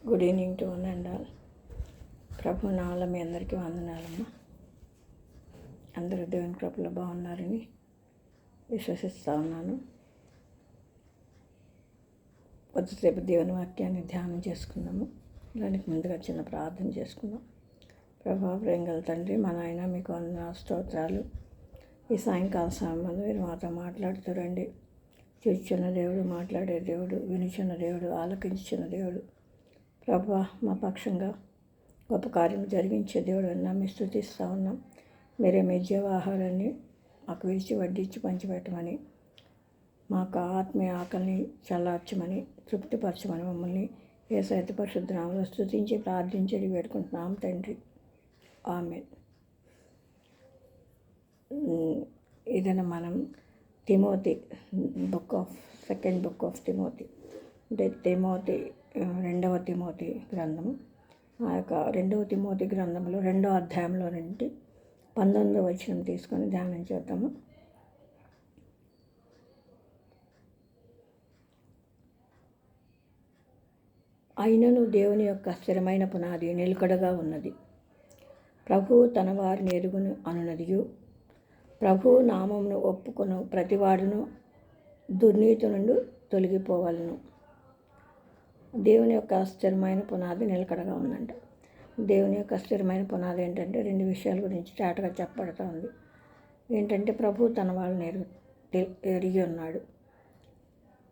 Good evening to one and all. ప్రభు నావల్ల మీ అందరికీ వందనాలమ్మా. అందరూ దేవుని కృపలో బాగున్నారని విశ్వసిస్తూ ఉన్నాను. కొద్దిసేపు దేవుని వాక్యాన్ని ధ్యానం చేసుకుందాము. దానికి ముందుగా చిన్న ప్రార్థన చేసుకుందాం. ప్రభా ప్రేంగల తండ్రి, మా నాయన మీకు వందనాలు, స్తోత్రాలు. ఈ సాయంకాల సమయంలో మీరు మాతో మాట్లాడుతూ రండి. చూచున్న దేవుడు, మాట్లాడే దేవుడు, వినుచున్న దేవుడు, ఆలకించుచున్న దేవుడు. ప్రభా మా పక్షంగా గొప్ప కార్యం జరిగించే దేవుడు అన్నా మీ స్తుతిస్తూ ఉన్నాం. మీరే మీ జీవాహారాన్ని మాకు విడిచి వడ్డించి పంచిపెట్టమని, మాకు ఆత్మీయ ఆకలిని చల్లార్చమని, తృప్తిపరచమని మమ్మల్ని యేసయ్య పరిశుద్ధ నామములో స్తుతించి ప్రార్థించి వేడుకుంటున్నాం తండ్రి. ఆమేన్. ఏదైనా మనం Timothy second book of Timothy అంటే రెండవ తిమోతి గ్రంథము, ఆ యొక్క రెండవ తిమోతి గ్రంథంలో 2వ అధ్యాయంలో నుండి 19వ వచనం తీసుకొని ధ్యానం చేద్దాము. అయినను దేవుని యొక్క స్థిరమైన పునాది నిలకడగా ఉన్నది. ప్రభువు తన వారిని ఎరుగును అనునదియు, ప్రభువు నామమును ఒప్పుకొను ప్రతివాడును దుర్నీతి నుండి తొలగిపోవాలను. దేవుని యొక్క స్థిరమైన పునాది నిలకడగా ఉందంట. దేవుని యొక్క స్థిరమైన పునాది ఏంటంటే 2 విషయాల గురించి చాటుగా చెప్పబడుతూ ఉంది. ఏంటంటే ప్రభువు తన వాళ్ళని ఎరిగి ఉన్నాడు.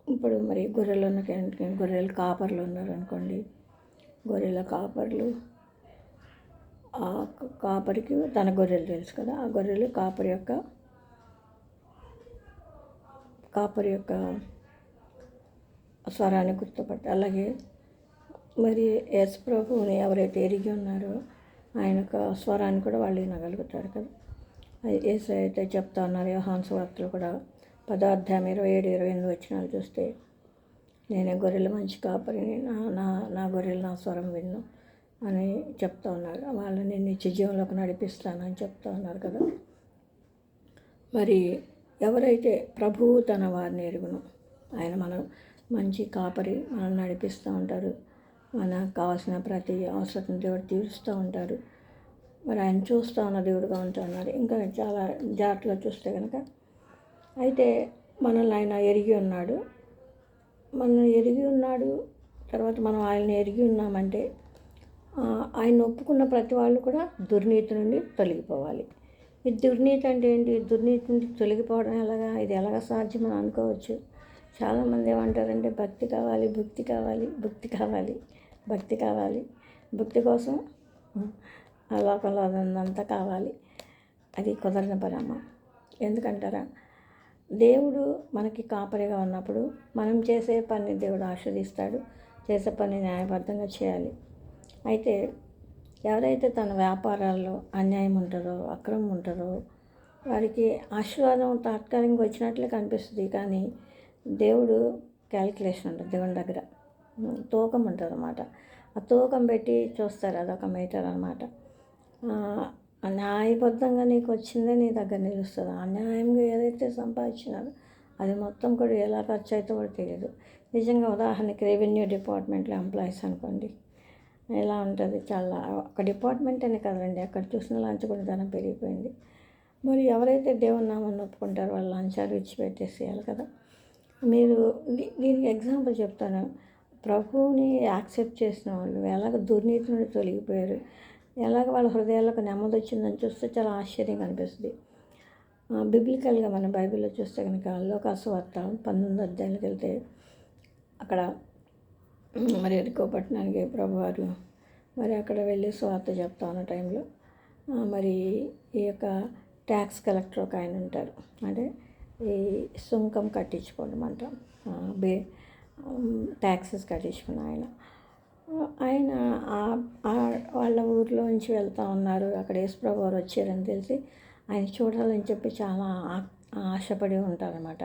ఇప్పుడు మరి గొర్రెల కాపర్లు ఉన్నారు అనుకోండి. గొర్రెల కాపర్లు, ఆ కాపరికి తన గొర్రెలు తెలుసు కదా, ఆ గొర్రెలు కాపరి యొక్క స్వరాన్ని గుర్తుపట్టి, అలాగే మరి యేసు ప్రభువుని ఎవరైతే ఎరిగి ఉన్నారో ఆయన యొక్క స్వరాన్ని కూడా వాళ్ళు వినగలుగుతారు కదా. యేసు అయితే చెప్తా ఉన్నారు యోహాను సువార్తలో కూడా 10వ అధ్యాయం 27-28 వచనాలు చూస్తే, నేనే గొర్రెల మంచి కాపరిని, నా గొర్రెలు నా స్వరం విన్ను అని చెప్తా ఉన్నారు. వాళ్ళని నిత్య జీవంలోకి నడిపిస్తానని చెప్తా ఉన్నారు కదా. మరి ఎవరైతే ప్రభువు తన వారిని ఎరుగును, ఆయన మనం మంచి కాపరి, మనల్ని నడిపిస్తూ ఉంటారు. మనకు కావాల్సిన ప్రతి అవసరం దేవుడు తీరుస్తూ ఉంటారు. మరి ఆయన చూస్తూ ఉన్న దేవుడుగా ఉంటూ ఉన్నారు. ఇంకా చాలా జాగ్రత్తగా చూస్తే కనుక అయితే మనల్ని ఆయన ఎరిగి ఉన్నాడు. తర్వాత మనం ఆయన్ని ఎరిగి ఉన్నామంటే ఆయన ఒప్పుకున్న ప్రతి వాళ్ళు కూడా దుర్నీతి నుండి తొలగిపోవాలి. ఈ దుర్నీతి అంటే ఏంటి? దుర్నీతి నుండి తొలగిపోవడం ఎలాగా? ఇది ఎలాగ సాధ్యమని అనుకోవచ్చు. చాలామంది ఏమంటారంటే భక్తి కావాలి, భక్తి కోసం లోకంలో అదంతా కావాలి. అది కుదరని పరమ్మ. ఎందుకంటారా? దేవుడు మనకి కాపరిగా ఉన్నప్పుడు మనం చేసే పని దేవుడు ఆస్వాదిస్తాడు. చేసే పని న్యాయబద్ధంగా చేయాలి. అయితే ఎవరైతే తన వ్యాపారాల్లో అన్యాయం ఉంటుందో, అక్రమం ఉంటుందో, వారికి ఆశీర్వాదం తాత్కాలికంగా వచ్చినట్లే కనిపిస్తుంది. కానీ దేవుడు క్యాలిక్యులేషన్ ఉంటుంది. దేవుని దగ్గర తూకం ఉంటుంది అన్నమాట. ఆ తూకం పెట్టి చూస్తారు. అదొక మీటర్ అన్నమాట. న్యాయబద్ధంగా నీకు వచ్చిందే నీ దగ్గర నిలుస్తుంది. అన్యాయంగా ఏదైతే సంపాదించినారో అది మొత్తం కూడా ఎలా ఖర్చు అయితే కూడా తెలియదు. నిజంగా ఉదాహరణకి రెవెన్యూ డిపార్ట్మెంట్లో ఎంప్లాయీస్ అనుకోండి, ఎలా ఉంటుంది? చాలా ఒక డిపార్ట్మెంట్ అని కదండి, అక్కడ చూసిన లంచగొండితనం పెరిగిపోయింది. మరి ఎవరైతే దేవుని నామాన్ని ఒప్పుకుంటారో వాళ్ళు లంచాలు ఇచ్చిపెట్టేసేయాలి కదా. మీరు దీనికి ఎగ్జాంపుల్ చెప్తాను. ప్రభువుని యాక్సెప్ట్ చేసిన వాళ్ళు ఎలాగ దుర్నీతి నుండి తొలగిపోయారు, ఎలాగ వాళ్ళ హృదయాలకు నెమ్మది వచ్చిందని చూస్తే చాలా ఆశ్చర్యంగా అనిపిస్తుంది. బిబ్లికల్గా మన బైబిల్లో చూస్తే కనుక లోకాసు వార్త 19వ అధ్యాయానికి వెళ్తే అక్కడ మరి ఎరికో పట్టణానికి ప్రభువారు మరి అక్కడ వెళ్ళి సువార్త చెప్తా ఉన్న టైంలో మరి ఈ యొక్క ట్యాక్స్ కలెక్టర్ ఒక ఆయన ఉంటారు. అంటే ఈ సుంకం కట్టించుకోవడం అంటాం, ట్యాక్సెస్ కట్టించుకున్న ఆయన వాళ్ళ ఊరిలోంచి వెళ్తూ ఉన్నారు. అక్కడ యేసుప్రభు వారు వచ్చారని తెలిసి ఆయన చూడాలని చెప్పి చాలా ఆశపడి ఉంటారన్నమాట.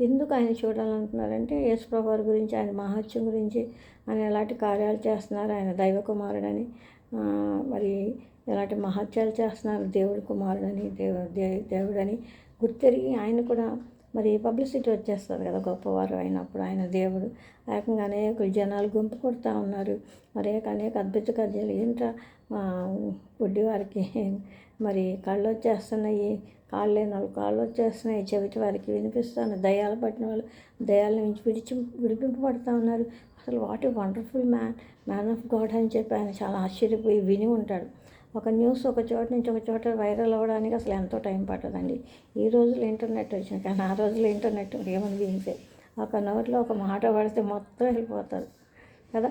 ఎందుకు ఆయన చూడాలనుకున్నారంటే యేసుప్రభు వారి గురించి, ఆయన మహత్యం గురించి, ఆయన ఎలాంటి కార్యాలు చేస్తున్నారు, ఆయన దైవ కుమారుడని, మరి ఎలాంటి మహత్యాలు చేస్తున్నారు, దేవుడి కుమారుడని, దేవుడని గుర్తెరిగి ఆయన కూడా మరి పబ్లిసిటీ వచ్చేస్తుంది కదా గొప్పవారు అయినప్పుడు. ఆయన దేవుడు ఏకంగా అనేక జనాలు గుంపు కొడుతూ ఉన్నారు. మరి అనేక అద్భుత కార్యాలు ఏంట్రా గుడ్డివారికి మరి కళ్ళు వచ్చేస్తున్నాయి, కాళ్ళు లేని వాళ్ళు కాళ్ళు వచ్చేస్తున్నాయి, చెవిటి వారికి వినిపిస్తున్నాయి, దయ్యాలు పట్టిన వాళ్ళు దయ్యాల నుంచి విడిపింపబడుతూ ఉన్నారు. అసలు what a wonderful man of God అని చెప్పి ఆయన చాలా ఆశ్చర్యపోయి విని ఉంటాడు. ఒక న్యూస్ ఒక చోట నుంచి ఒక చోట వైరల్ అవ్వడానికి అసలు ఎంతో టైం పట్టదండి. ఈ రోజుల్లో ఇంటర్నెట్ వచ్చింది, కానీ ఆ రోజుల్లో ఇంటర్నెట్ ఏమని బీయింగ్సే ఒక నోట్లో ఒక మాట పడితే మొత్తం వెళ్ళిపోతుంది కదా.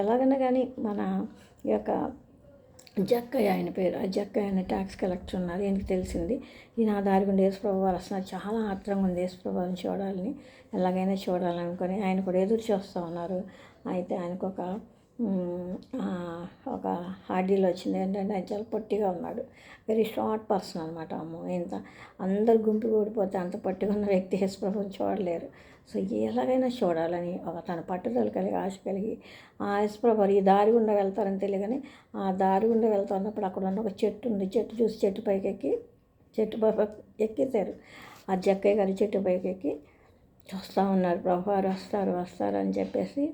ఎలాగైనా కానీ మన యొక్క జక్కయ్య ఆయన పేరు, ఆ జక్కయ్య ఆయన ట్యాక్స్ కలెక్టర్ ఉన్నారు. ఈయనకి తెలిసింది ఈయన ఆ దారి గుండా యేసుప్రభు వారు వస్తున్నారు, చాలా ఆత్రంగా ఉంది యేసుప్రభుని చూడాలని, ఎలాగైనా చూడాలనుకొని ఆయన కూడా ఎదురు చూస్తూ ఉన్నారు. అయితే ఆయనకు ఒక హార్డీలో వచ్చింది ఏంటంటే ఆయన చాలా పొట్టిగా ఉన్నాడు, వెరీ షార్ట్ పర్సన్ అనమాట. అమ్మో ఇంత అందరు గుంపు కూడిపోతే అంత పొట్టిగా ఉన్న వ్యక్తి యేసుప్రభుని చూడలేరు. సో ఎలాగైనా చూడాలని ఒక తన పట్టుదల కలిగి ఆశ కలిగి ఆ యేసుప్రభు ఈ దారి గుండా వెళ్తారని తెలియగానే ఆ దారి గుండా వెళ్తున్నప్పుడు అక్కడ ఉన్న ఒక చెట్టు ఉంది, చెట్టు చూసి చెట్టు పైకి ఎక్కి ఎక్కేశారు. ఆ జక్కయ్య గారి చెట్టు పైకి ఎక్కి చూస్తూ ఉన్నారు, ప్రభువారు వస్తారు అని చెప్పేసి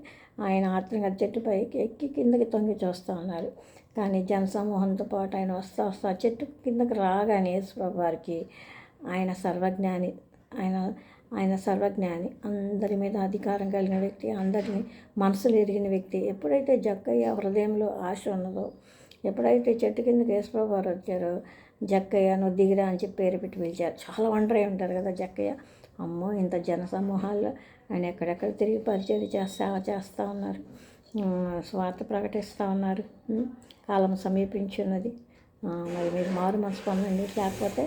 ఆయన ఆత్రంగా చెట్టు పైకి ఎక్కి కిందకి తొంగి చూస్తూ ఉన్నారు. కానీ జనసమూహంతో పాటు ఆయన వస్తా చెట్టు కిందకి రాగానే యేసుప్రభు వారికి ఆయన సర్వజ్ఞాని, ఆయన సర్వజ్ఞాని, అందరి మీద అధికారం కలిగిన వ్యక్తి, అందరినీ మనసులు ఎరిగిన వ్యక్తి. ఎప్పుడైతే జక్కయ్య హృదయంలో ఆశ ఉన్నదో, ఎప్పుడైతే చెట్టు కిందకి యేసుప్రభు వారు వచ్చారో, జక్కయ్య నువ్వు దిగిరా అని చెప్పి పేరు పెట్టి పిలిచారు. చాలా ఒంటరి ఉంటారు కదా జక్కయ్య. అమ్మో ఇంత జనసమూహాల్లో ఆయన ఎక్కడెక్కడ తిరిగి పరిచయం సేవ చేస్తూ ఉన్నారు, స్వార్థ ప్రకటిస్తూ ఉన్నారు. కాలం సమీపించున్నది, మరి మీరు మారు మనసు పొందండి, లేకపోతే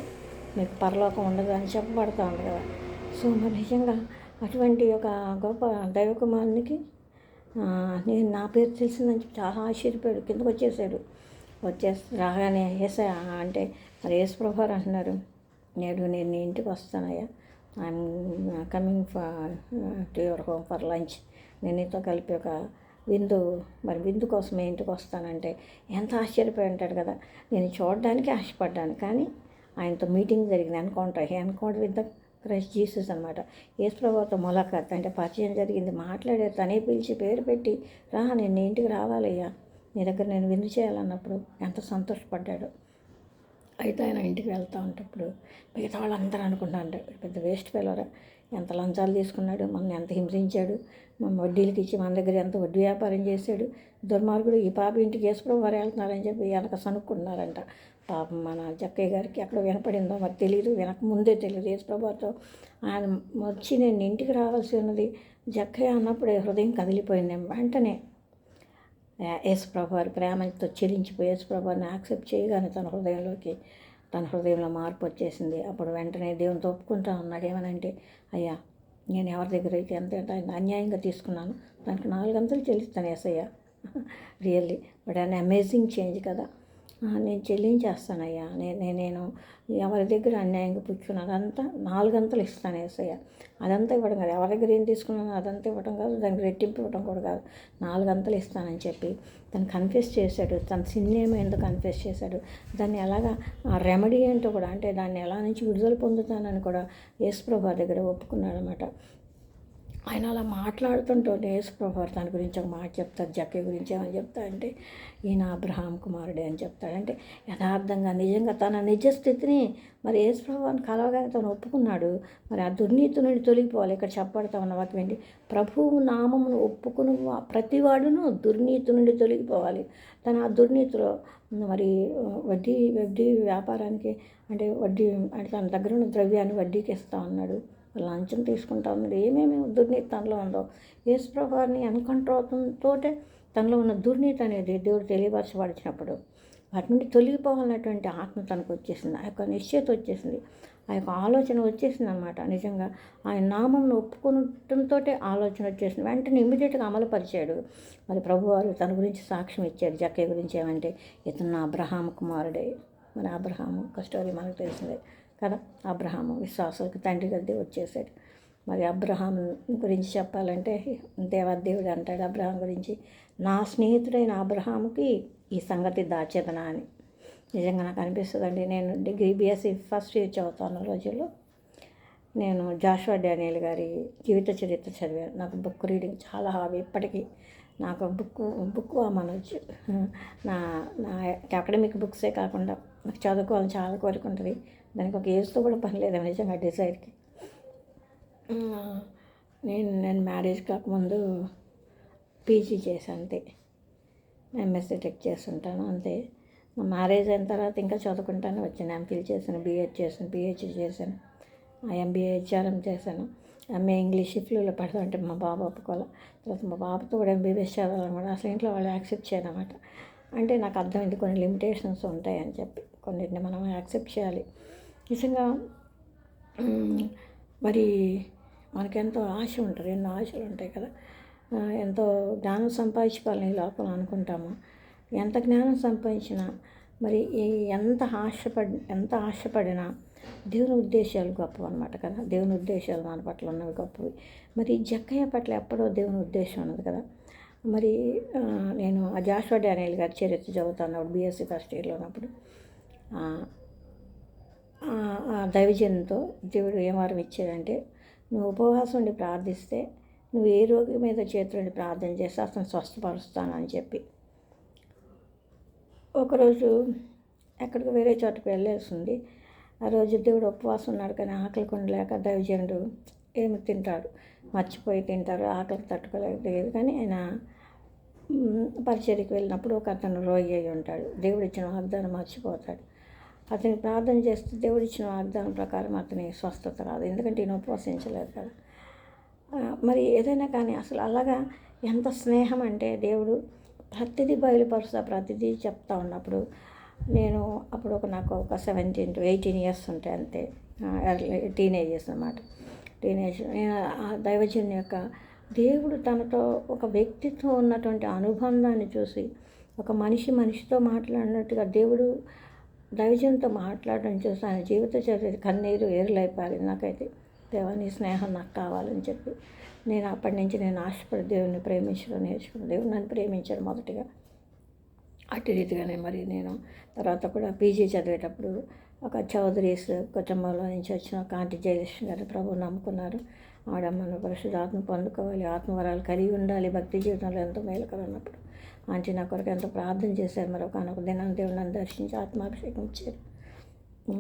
మీకు పరలోకం ఉండదు అని చెప్పబడుతూ ఉంది కదా. సో మరి నిజంగా అటువంటి ఒక గొప్ప దైవకుమారునికి నేను నా పేరు తెలిసిందని చెప్పి చాలా ఆశ్చర్యపోయాడు, కిందకు వచ్చేసాడు. రాగానే ఏసా అంటే మరి యేసుప్రభు వారు అంటున్నారు, నేను నీ ఇంటికి వస్తానయ్యా, I'm coming to your home for lunch, నేను నీతో కలిపి ఒక విందు కోసమే ఇంటికి వస్తానంటే ఎంత ఆశ్చర్యపోయి ఉంటాడు కదా. నేను చూడడానికి ఆశపడ్డాను, కానీ ఆయనతో మీటింగ్ జరిగింది, encounter with the Christ Jesus అనమాట. యేసుప్రభుతో ములాఖాత్ అంటే పరిచయం జరిగింది, మాట్లాడారు, తనే పిలిచి పేరు పెట్టి నేను నీ ఇంటికి రావాలయ్యా, నీ దగ్గర నేను విందు చేయాలన్నప్పుడు ఎంత సంతోషపడ్డాడు. అయితే ఆయన ఇంటికి వెళ్తూ ఉంటప్పుడు మిగతా వాళ్ళందరూ అనుకుంటారు పెద్ద వేస్ట్ ఫెలోరా, ఎంత లంచాలు తీసుకున్నాడు, మనల్ని ఎంత హింసించాడు, మన వడ్డీలకి ఇచ్చి మన దగ్గర ఎంత వడ్డీ వ్యాపారం చేశాడు, దుర్మార్గుడు, ఈ పాప ఇంటికి యేసుప్రభు వారు వెళ్తున్నారని చెప్పి వెనక సనుక్కున్నారంట. పాపం మన జక్కయ్య గారికి ఎక్కడ వినపడిందో మరి తెలియదు, వెనక ముందే తెలియదు. యేసుప్రభుతో ఆయన వచ్చి నేను ఇంటికి రావాల్సి ఉన్నది జక్కయ్య అన్నప్పుడు హృదయం కదిలిపోయింది. వెంటనే యేసుప్రభు వారి ప్రేమతో చెల్లించిపోయి యేసుప్రభు వారిని యాక్సెప్ట్ చేయగానే తన హృదయంలో మార్పు వచ్చేసింది. అప్పుడు వెంటనే దేవునితో ఒప్పుకుంటా ఉన్నాడు. ఏమనంటే, అయ్యా నేను ఎవరి దగ్గర అయితే ఎంత అన్యాయంగా తీసుకున్నాను దానికి 4 అంతలు చెల్లిస్తాను యేసయ్య. Really but an amazing change కదా. నేను చెల్లించేస్తానయ్యా, నేను ఎవరి దగ్గర అన్యాయంగా పుచ్చుకున్నాను అదంతా 4 అంతలు ఇస్తాను యేసయ్య. అదంతా ఇవ్వడం కాదు, ఎవరి దగ్గర ఏం తీసుకున్నానో అదంతా ఇవ్వడం కాదు, దానికి రెట్టింపు ఇవ్వడం కూడా కాదు, 4 అంతలు ఇస్తానని చెప్పి తను కన్ఫెస్ చేశాడు. తన సిన్ ఏమైందో కన్ఫెస్ చేశాడు. దాన్ని ఎలాగా ఆ రెమెడీ ఏంటో కూడా, అంటే దాన్ని ఎలా నుంచి విడుదల పొందుతానని కూడా యేసుప్రభు దగ్గర ఒప్పుకున్నాడు అనమాట. ఆయన అలా మాట్లాడుతుంటే యేసుప్రభు తన గురించి ఒక మాట చెప్తారు, జక్కయ్య గురించి ఏమని చెప్తాడంటే, ఈయన అబ్రహాం కుమారుడే అని చెప్తాడంటే యథార్థంగా నిజంగా తన నిజస్థితిని మరి యేసుప్రభుని కలవగానే తను ఒప్పుకున్నాడు. మరి ఆ దుర్నీతి నుండి తొలగిపోవాలి. ఇక్కడ చెప్పబడతా ఉన్న వాక్యం ఏంటి, ప్రభువు నామమును ఒప్పుకుని ప్రతివాడును దుర్నీతి నుండి తొలగిపోవాలి. తను ఆ దుర్నీతిలో మరి వడ్డీ వ్యాపారానికి అంటే తన దగ్గర ఉన్న ద్రవ్యాన్ని వడ్డీకి ఇస్తూ ఉన్నాడు, లంచం తీసుకుంటా ఉన్నాడు, ఏమేమి దుర్నీతి తనలో ఉందో యేసుప్రభుని అన్కంట్రోల్తో తనలో ఉన్న దుర్నీతి అనేది దేవుడు తెలియపరచబడినప్పుడు వాటి నుండి తొలగిపోవాలన్నటువంటి ఆత్మ తనకు వచ్చేసింది, ఆ యొక్క నిశ్చయత వచ్చేసింది, ఆ యొక్క ఆలోచన వచ్చేసింది అనమాట. నిజంగా ఆయన నామంను ఒప్పుకోవడంతో ఆలోచన వచ్చేసింది. వెంటనే ఇమ్మీడియట్గా అమలుపరిచాడు. మరి ప్రభువారు తన గురించి సాక్ష్యం ఇచ్చారు జక్కయ్య గురించి ఏమంటే, ఇతను నా అబ్రహాము కుమారుడే. మరి అబ్రహాము ఒక స్టోరీ మనకు తెలిసిందే కదా. అబ్రహాము విశ్వాసాలకు తండ్రి గద్దే వచ్చేసాడు. మరి అబ్రహాం గురించి చెప్పాలంటే దేవాదేవుడు అంటాడు అబ్రహాం గురించి, నా స్నేహితుడైన అబ్రహాముకి ఈ సంగతి దాచేదనా అని. నిజంగా నాకు అనిపిస్తుందండి. నేను డిగ్రీ బీఎస్సీ ఫస్ట్ ఇయర్ చదువుతాను రోజుల్లో నేను జాషువా డానియల్ గారి జీవిత చరిత్ర చదివాను. నాకు బుక్ రీడింగ్ చాలా హాబీ ఇప్పటికీ. నాకు బుక్ అనొచ్చు. నా నా అకాడమిక్ బుక్సే కాకుండా నాకు చదువుకోవాలని చాలా కోరిక ఉంటుంది. దానికి ఒక ఏజ్తో కూడా పని లేదు నిజంగా డిజైర్కి. నేను మ్యారేజ్ కాకముందు పీజీ చేశాను అంతే. ఎంఎస్సీ టెక్ చేస్తుంటాను అంతే. మా మ్యారేజ్ అయిన తర్వాత ఇంకా చదువుకుంటాను వచ్చాను. ఎంఫిల్ చేశాను, బీఎడ్ చేశాను, పిహెచ్డి చేశాను, ఎంబీఏ హెచ్ఆర్ఎం చేశాను. ఎంఏ ఇంగ్లీష్ షిఫ్ట్లో పడతాం అంటే మా బాబు ఒప్పుకోవాలి. తర్వాత మా బాబుతో కూడా ఎంబీబీఎస్ చదవాలన్నమాట. అసలు ఇంట్లో వాళ్ళు యాక్సెప్ట్ చేయనమాట. అంటే నాకు అర్థమైంది కొన్ని లిమిటేషన్స్ ఉంటాయని చెప్పి, కొన్నిటిని మనం యాక్సెప్ట్ చేయాలి. నిజంగా మరి మనకెంతో ఆశ ఉంటుంది, ఎన్నో ఆశలు ఉంటాయి కదా. ఎంతో జ్ఞానం సంపాదించుకోవాలని ఈ లోపల అనుకుంటాము. ఎంత జ్ఞానం సంపాదించినా మరి ఎంత ఆశపడినా దేవుని ఉద్దేశాలు గొప్పవి అనమాట కదా. దేవుని ఉద్దేశాలు మన పట్ల ఉన్నవి గొప్పవి. మరి జక్కయ్య పట్ల ఎప్పుడో దేవుని ఉద్దేశం ఉన్నది కదా. మరి నేను ఆ జాషువా డానియల్ గారి చరిత్ర చదువుతున్నప్పుడు బీఎస్సీ ఫస్ట్ ఇయర్లో ఉన్నప్పుడు దైవజనంతో దేవుడు ఏం వరం ఇచ్చాడంటే, నువ్వు ఉపవాసం ఉండి ప్రార్థిస్తే నువ్వు ఏ రోగి మీద చేతులుండి ప్రార్థన చేస్తే అతను స్వస్థపరుస్తాను అని చెప్పి. ఒకరోజు ఎక్కడికి వేరే చోటుకు వెళ్ళేసింది. ఆ రోజు దేవుడు ఉపవాసం ఉన్నాడు కానీ ఆకలి కొండలేక దైవజనుడు ఏమి తింటాడు, మర్చిపోయి తింటారు, ఆకలికి తట్టుకోలేదు. కానీ ఆయన పరిచర్యకి వెళ్ళినప్పుడు ఒక అతను రోగి అయి ఉంటాడు. దేవుడు ఇచ్చిన వాగ్దానం మర్చిపోతాడు. అతని ప్రార్థన చేస్తే దేవుడు ఇచ్చిన వాగ్దానం ప్రకారం అతని స్వస్థత రాదు, ఎందుకంటే ఈయన ఉపవసించలేదు కదా. మరి ఏదైనా కానీ అసలు అలాగా ఎంత స్నేహం అంటే దేవుడు ప్రతిదీ బయలుపరుస్తా, ప్రతిదీ చెప్తా ఉన్నప్పుడు నేను అప్పుడు నాకు ఒక 17 to 18 years ఉంటాయి అంతే, టీనేజెస్ అన్నమాట. ఆ దైవజన్ యొక్క దేవుడు తనతో ఒక వ్యక్తితో ఉన్నటువంటి అనుబంధాన్ని చూసి, ఒక మనిషితో మాట్లాడినట్టుగా దేవుడు దైవజన్తో మాట్లాడడం చూసి ఆయన జీవిత చరిత్ర కన్నీరు ఏరులైపోయింది నాకైతే. దేవా నీ స్నేహం నాకు కావాలని చెప్పి నేను అప్పటి నుంచి నేను ఆశపడి దేవుడిని ప్రేమించడం నేర్చుకున్నాను. దేవుడు నన్ను ప్రేమించాడు మొదటిగా. అటు రీతిగానే మరి నేను తర్వాత కూడా పీజీ చదివేటప్పుడు ఒక చౌదరీస్ కుటుంబంలో నుంచి వచ్చిన ఒక ఆంటీ జయలక్ష్మి గారు ప్రభువు నమ్ముకున్నారు. ఆడమ్మను పరిశుద్ధాత్మ పొందుకోవాలి, ఆత్మవరాలు కలిగి ఉండాలి, భక్తి జీవితంలో ఎంతో మేలుకరం అన్నప్పుడు ఆంటీ నా కొరకు ఎంతో ప్రార్థన చేశారు. మరి ఒక దినం దేవుడు నన్ను దర్శించి ఆత్మాభిషేకం ఇచ్చారు.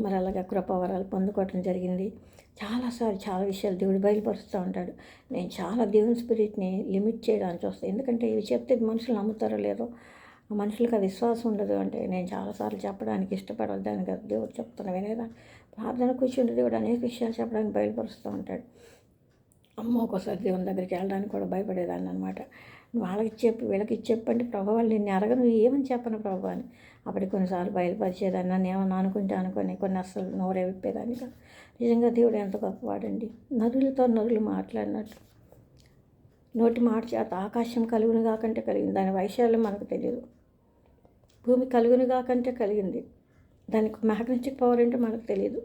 మరి అలాగే కృపావరాలు పొందుకోవటం జరిగింది. చాలాసార్లు చాలా విషయాలు దేవుడు బయలుపరుస్తూ ఉంటాడు. నేను చాలా దేవుని స్పిరిట్ని లిమిట్ చేయడానికి వస్తాను, ఎందుకంటే ఇవి చెప్తే మనుషులు నమ్ముతారో లేదో, మనుషులకు ఆ విశ్వాసం ఉండదు అంటే నేను చాలాసార్లు చెప్పడానికి ఇష్టపడొద్దాను కదా. దేవుడు చెప్తున్నా వినేదా, ప్రార్థన కూర్చుంటే దేవుడు అనేక విషయాలు చెప్పడానికి బయలుపరుస్తూ ఉంటాడు. ఒక్కోసారి దేవుని దగ్గరికి వెళ్ళడానికి కూడా భయపడేదాన్ని అనమాట. వాళ్ళకి చెప్పి వీళ్ళకి చెప్పంటే ప్రభు వాళ్ళు నిన్ను అడగను, ఏమని చెప్పను ప్రభు అని. అప్పటికి కొన్నిసార్లు బయలుపరిచేదాన్ని, నన్ను ఏమన్నా అనుకొని కొన్ని అస్సలు నోరే విప్పేదాన్ని కాదు. నిజంగా దేవుడు ఎంత గొప్పవాడండి. నరులు మాట్లాడినట్టు నోటి మాట చేత ఆకాశం కలుగును కాకంటే కలిగింది, దాని వైశాల్యం మనకు తెలియదు. భూమి కలుగును కాకంటే కలిగింది, దానికి మ్యాగ్నెటిక్ పవర్ అంటే మనకు తెలియదు.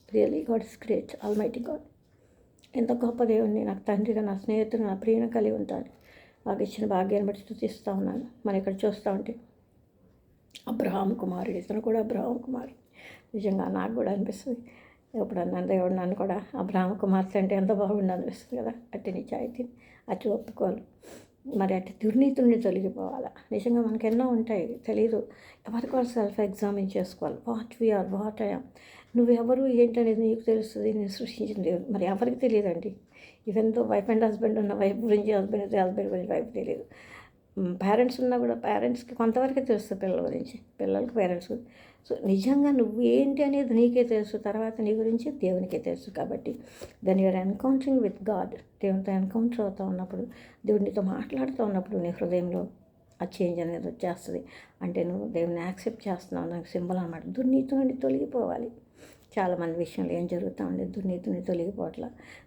Really God is great, almighty God. ఎంత గొప్ప దేవుణ్ణి నాకు తండ్రిగా, నా స్నేహితుడు, నా ప్రియుని కలిగి ఉంటాను. నాకు ఇచ్చిన భాగ్యాన్ని బట్టి స్తుతిస్తూ ఉన్నాను. మనం ఇక్కడ చూస్తూ ఉంటే అబ్రహాం కుమారుడు, ఇతను కూడా అబ్రహాం కుమారుడు. నిజంగా నాకు కూడా అనిపిస్తుంది, ఎప్పుడన్నా దేవుడు నన్ను కూడా అబ్రహాం కుమార్తె అంటే ఎంత బాగుండు అనిపిస్తుంది కదా. అట్టి నిజాయితీ, అట్టి ఒప్పుకోలు, మరి అట్టి దుర్నీతుల్ని తొలగిపోవాలా. నిజంగా మనకు ఎన్నో ఉంటాయి, తెలీదు. ఎవరికి వాళ్ళు సెల్ఫ్ ఎగ్జామిన్ చేసుకోవాలి. వాట్ వీఆర్, వాట్ ఐఎమ్, నువ్వెవరు ఏంటనేది నీకు తెలుస్తుంది, నేను సృష్టించిన దేవుడు. మరి ఎవరికి తెలియదండి. Even though wife and husband ఉన్న వైఫ్ గురించి, హస్బెండ్ గురించి వైఫ్ తెలియదు. పేరెంట్స్ ఉన్నా కూడా పేరెంట్స్కి కొంతవరకే తెలుస్తుంది పిల్లల గురించి, పిల్లలకి పేరెంట్స్ గురించి. సో నిజంగా నువ్వు ఏంటి అనేది నీకే తెలుసు, తర్వాత నీ గురించి దేవునికే తెలుసు. కాబట్టి then you're encountering with God. దేవునితో ఎన్కౌంటర్ అవుతూ ఉన్నప్పుడు, దేవునితో మాట్లాడుతూ ఉన్నప్పుడు నీ హృదయంలో ఆ చేంజ్ అనేది వచ్చేస్తుంది. అంటే నువ్వు దేవుని యాక్సెప్ట్ చేస్తున్నావు, నాకు సింబల్ అన్నమాట. దుర్నీతి నుండి తొలగిపోవాలి. చాలామంది విషయంలో ఏం జరుగుతూ ఉండేది, దుర్నీతిని తొలగిపోవట్ల.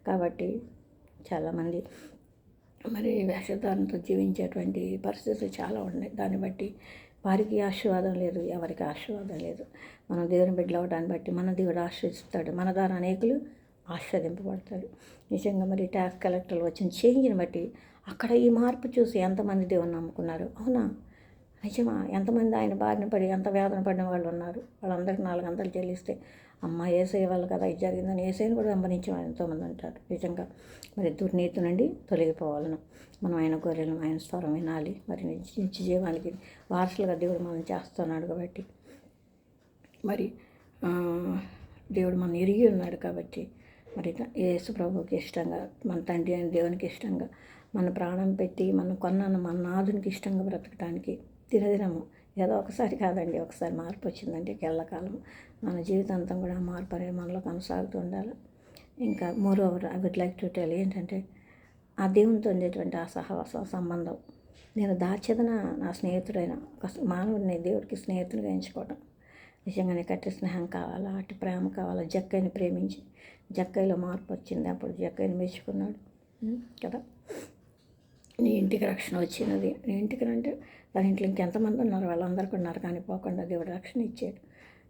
కాబట్టి చాలామంది మరి వేషధారణతో జీవించేటువంటి పరిస్థితులు చాలా ఉన్నాయి. దాన్ని బట్టి వారికి ఆశీర్వాదం లేదు, ఎవరికి ఆశీర్వాదం లేదు. మనం దేవుని బిడ్డలు అవడాన్ని బట్టి మన దేవుడు ఆశ్రయిస్తాడు, మన ద్వారా అనేకులు ఆశ్రదింపబడతాడు. నిజంగా మరి ట్యాక్స్ కలెక్టర్లు వచ్చిన చేంజ్ని బట్టి అక్కడ ఈ మార్పు చూసి ఎంతమంది దేవుని నమ్ముకున్నారు. అవునా, నిజమా? ఎంతమంది ఆయన బారిన పడి ఎంత వేదన పడిన వాళ్ళు ఉన్నారు. వాళ్ళందరికీ 4 గంటలు చెల్లిస్తే అమ్మ ఏసయ్య వల్ల కదా ఇది జరిగిందని ఏసైని కూడా వెంబడించే ఎంతోమంది ఉంటారు. నిజంగా మరి దుర్నీతి నుండి తొలగిపోవాలను మనం ఆయన గొర్రెలను ఆయన స్వరం వినాలి. మరి నిత్య జీవానికి వారసులుగా దేవుడు మనం చేస్తున్నాడు కాబట్టి మరి దేవుడు మనం ఎరిగి ఉన్నాడు కాబట్టి మరి యేసు ప్రభువుకి ఇష్టంగా మన తండ్రి అయిన దేవునికి ఇష్టంగా మన ప్రాణం పెట్టి మన కొన్నాను మన నాదునికి ఇష్టంగా బ్రతకడానికి దినదినము ఏదో ఒకసారి కాదండి, ఒకసారి మార్పు వచ్చిందంటే ఎల్లకాలం మన జీవితాంతం కూడా మార్పు అనేది మనలో కొనసాగుతూ ఉండాలి. ఇంకా moreover I would like to tell ఏంటంటే ఆ దేవునితో ఉండేటువంటి ఆ సహవాస సంబంధం నేను దాచేదన నా స్నేహితుడైన ఒక మానవుడిని దేవుడికి స్నేహితుడిగా ఎంచుకోవడం నిజంగానే కట్టి స్నేహం కావాలా, అటు ప్రేమ కావాలా. జక్కయ్యని ప్రేమించి జక్కయ్యలో మార్పు వచ్చింది, అప్పుడు జక్కయ్యని మెచ్చుకున్నాడు కదా. నీ ఇంటికి రక్షణ వచ్చినది, నీ ఇంటికి అంటే తన ఇంట్లో ఇంకెంతమంది ఉన్నారు వాళ్ళందరికీ ఉన్నారు కానీ పోకుండా దేవుడు రక్షణ ఇచ్చాడు.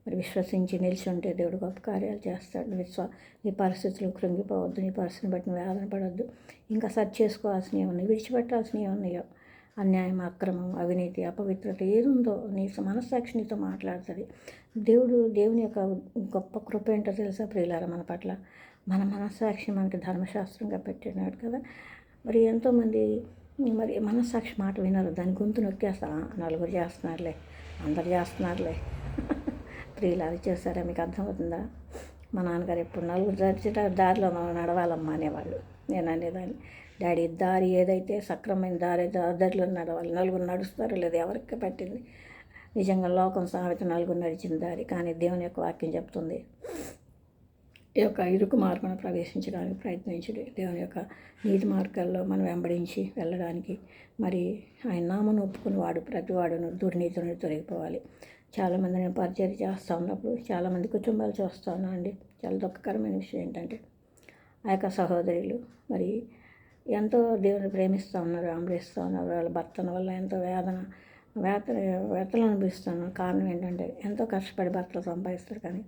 మరి విశ్వసించి నిలిచి ఉంటే దేవుడు గొప్ప కార్యాలు చేస్తాడు. నీ పరిస్థితులు కృంగిపోవద్దు, నీ పరిస్థితిని బట్టి నువ్వు వేదన పడవద్దు. ఇంకా సరి చేసుకోవాల్సినవి ఉన్నాయి, విడిచిపెట్టాల్సినవి ఉన్నాయో అన్యాయం, అక్రమం, అవినీతి, అపవిత్రత ఏది ఉందో నీ మనస్సాక్షి నీతో మాట్లాడుతుంది. దేవుని యొక్క గొప్ప కృప ఏంటో తెలుసా ప్రియులారా, మన పట్ల మన మనస్సాక్షి మనకి ధర్మశాస్త్రంగా పెట్టినాడు కదా. మరి ఎంతోమంది మరి మనస్సాక్షి మాట వినరు, దాని గొంతు నొక్కేస్తా నలుగురు చేస్తున్నారులే, అందరు చేస్తున్నారులే. ప్రియులారా చేస్తారా, మీకు అర్థమవుతుందా? మా నాన్నగారు ఎప్పుడు నలుగురు జరిచేట దారిలో మనం నడవాలమ్మా అనేవాళ్ళు. నేను అనేదాన్ని, డాడీ దారి ఏదైతే సక్రమైన దారిలో నడవాలి, నలుగురు నడుస్తారో లేదు ఎవరికి పట్టింది. నిజంగా లోకం సామెత నలుగురు నడిచిన దారి, కానీ దేవుని యొక్క వాక్యం చెప్తుంది ఈ యొక్క ఇరుకు మార్గం ప్రవేశించడానికి ప్రయత్నించుడు. దేవుని యొక్క నీతి మార్గాల్లో మనం వెంబడించి వెళ్ళడానికి మరి ఆయన నామను ఒప్పుకుని ప్రతివాడును దుర్నీతి నుండి తొలగిపోవాలి. చాలామంది నేను పరిచయం చేస్తూ ఉన్నప్పుడు చాలామంది కుటుంబాలు చూస్తూ ఉన్నాను అండి. చాలా దుఃఖకరమైన విషయం ఏంటంటే ఆ యొక్క సహోదరులు మరి ఎంతో దేవుని ప్రేమిస్తూ ఉన్నారు, ఆంబడిస్తూ ఉన్నారు, వాళ్ళ భర్తల వల్ల ఎంతో వేతలు అనిపిస్తున్నారు. కారణం ఏంటంటే ఎంతో కష్టపడి భర్తలు సంపాదిస్తారు కానీ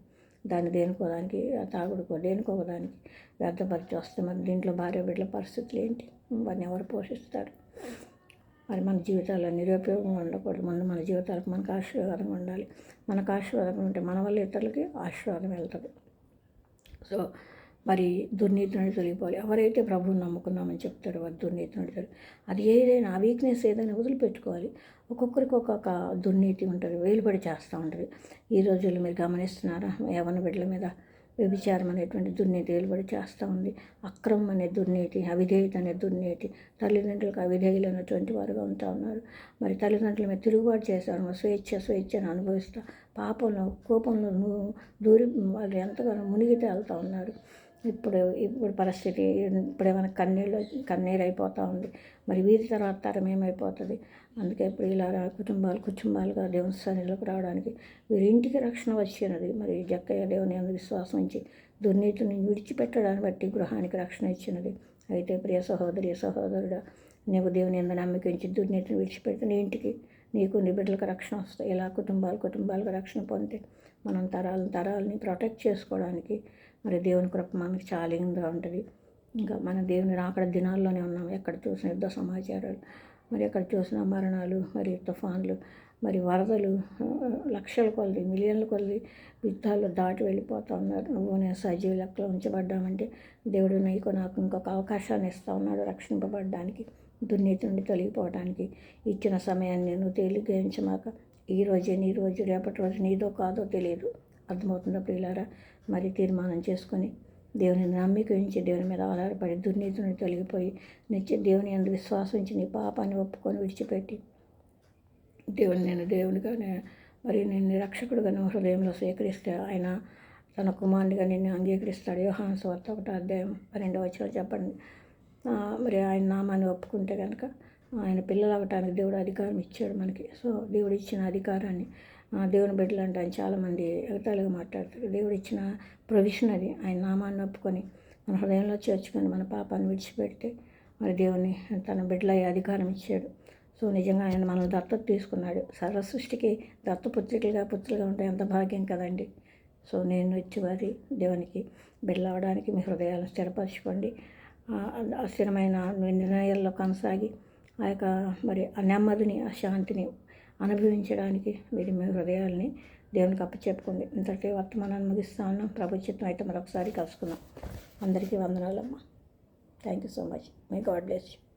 దాన్ని దేనికోదానికి తాగుడుకో దేనికోదానికి వ్యర్థపరిచి వస్తే మరి దీంట్లో భార్య బిడ్డల పరిస్థితులు ఏంటి, వారిని ఎవరు పోషిస్తారు? మరి మన జీవితాల్లో నిరుపయోగంగా ఉండకూడదు. ముందు మన జీవితాలకు మనకు ఆశీర్వాదంగా ఉండాలి. మనకు ఆశీర్వాదంగా ఉంటే మన వల్ల ఇతరులకి ఆశీర్వాదం వెళ్తుంది. సో మరి దుర్నీతి నుండి తొలగిపోవాలి. ఎవరైతే ప్రభువుని నమ్ముకున్నామని చెప్తారో వారు దుర్నీతి నుండి అది ఏదైనా ఆ వీక్నెస్ ఏదైనా వదిలిపెట్టుకోవాలి. ఒక్కొక్కరికి ఒక్కొక్క దుర్నీతి ఉంటుంది, వేలుబడి చేస్తూ ఉంటుంది. ఈ రోజుల్లో మీరు గమనిస్తున్నారా, యవ్వన బిడ్డల మీద వ్యభిచారం అనేటువంటి దుర్నీతి వేలుబడి చేస్తూ ఉంది. అక్రమం అనే దుర్నీతి, అవిధేయత అనే దుర్నీతి, తల్లిదండ్రులకు అవిధేయులైనటువంటి వారుగా ఉంటూ ఉన్నారు. మరి తల్లిదండ్రుల మీద తిరుగుబాటు చేశారు, స్వేచ్ఛను అనుభవిస్తూ పాపంలో కోపంలో దూరి వాళ్ళు ఎంతగానో మునిగి తేలుతూ ఉన్నారు. ఇప్పుడు పరిస్థితి ఇప్పుడేమైనా కన్నీరు అయిపోతూ ఉంది. మరి వీరి తర్వాత తరం ఏమైపోతుంది? అందుకే ఇప్పుడు ఇలా కుటుంబాలుగా దేవుని సన్నిధిలోకి రావడానికి వీరి ఇంటికి రక్షణ వచ్చినది. మరి జక్కయ్య దేవుని అందు విశ్వాసం ఉంచి దుర్నీతిని విడిచిపెట్టడాన్ని బట్టి గృహానికి రక్షణ ఇచ్చినది. అయితే ప్రియ సహోదరుడా, నీవు దేవుని అందు నమ్మిక ఉంచి దుర్నీతిని విడిచిపెడితే నీ ఇంటికి నీకు నీ బిడ్డలకు రక్షణ వస్తాయి. ఇలా కుటుంబాలకు రక్షణ పొందితే మనం తరాలని ప్రొటెక్ట్ చేసుకోవడానికి మరి దేవుని కృప మనకి చాలీగా ఉంటుంది. ఇంకా మన దేవుని రాకడ దినాల్లోనే ఉన్నాం. ఎక్కడ చూసిన యుద్ధ సమాచారాలు, మరి ఎక్కడ చూసిన మరణాలు, మరి తుఫాన్లు, మరి వరదలు, లక్షల కొలది మిలియన్ల కొలది యుద్ధాలు దాటి వెళ్ళిపోతూ ఉన్నారు. నువ్వు నేను సజీవ లెక్కలో ఉంచబడ్డామంటే దేవుడు నాకు ఇంకొక అవకాశాన్ని ఇస్తూ ఉన్నాడు రక్షింపబడడానికి, దుర్నీతి నుండి తొలగిపోవడానికి. ఇచ్చిన సమయాన్ని నేను తేలిగ్గా ఎంచమాక ఈ రోజే నీ రోజు, రేపటి రోజు నీదో కాదో తెలియదు. అర్థమవుతుందా ప్రియులారా? మరి తీర్మానం చేసుకొని దేవుని నమ్మిక ఉంచి దేవుని మీద ఆధారపడి దుర్నీతి నుండి తొలగిపోయి నిత్య దేవుని యందు విశ్వాసం ఉంచి నీ పాపాన్ని ఒప్పుకొని విడిచిపెట్టి దేవునిగా మరి నేను రక్షకుడుగా నువ్వు హృదయంలో స్వీకరిస్తే ఆయన తన కుమారునిగా నిన్ను అంగీకరిస్తాడు. యోహాను సువార్త 1:12 చెప్పండి. మరి ఆయన నామాన్ని ఒప్పుకుంటే కనుక ఆయన పిల్లలు అవ్వటానికి దేవుడు అధికారం ఇచ్చాడు మనకి. సో దేవుడు ఇచ్చిన అధికారాన్ని దేవుని బిడ్డలు అంటే ఆయన చాలామంది ఎగతాళిగా మాట్లాడతారు. దేవుడు ఇచ్చిన ప్రొవిజన్ అది. ఆయన నామాన్ని ఒప్పుకొని మన హృదయంలో చేర్చుకొని మన పాపాన్ని విడిచిపెడితే మరి దేవుని తన బిడ్డలయ్యే అధికారం ఇచ్చాడు. సో నిజంగా ఆయన మనల్ని దత్తత తీసుకున్నాడు. సర్వ సృష్టికి పుత్రులుగా ఉంటే ఎంత భాగ్యం కదండి. సో నేను వచ్చేవారి దేవునికి బిడ్డలవడానికి మీ హృదయాలను స్థిరపరచుకోండి. ఆ స్థిరమైన నిర్ణయాల్లో కొనసాగి ఆ యొక్క మరి ఆ నెమ్మదిని, ఆ శాంతిని అనుభవించడానికి మీరు మీ హృదయాల్ని దేవునికి చెప్పుకోండి. ఇంతటి వర్తమానాన్ని ముగిస్తా ఉన్నాం. ప్రభు చిత్తం అయితే మరొకసారి కలుసుకుందాం. అందరికీ వందనాలమ్మా. Thank you so much. My God bless you.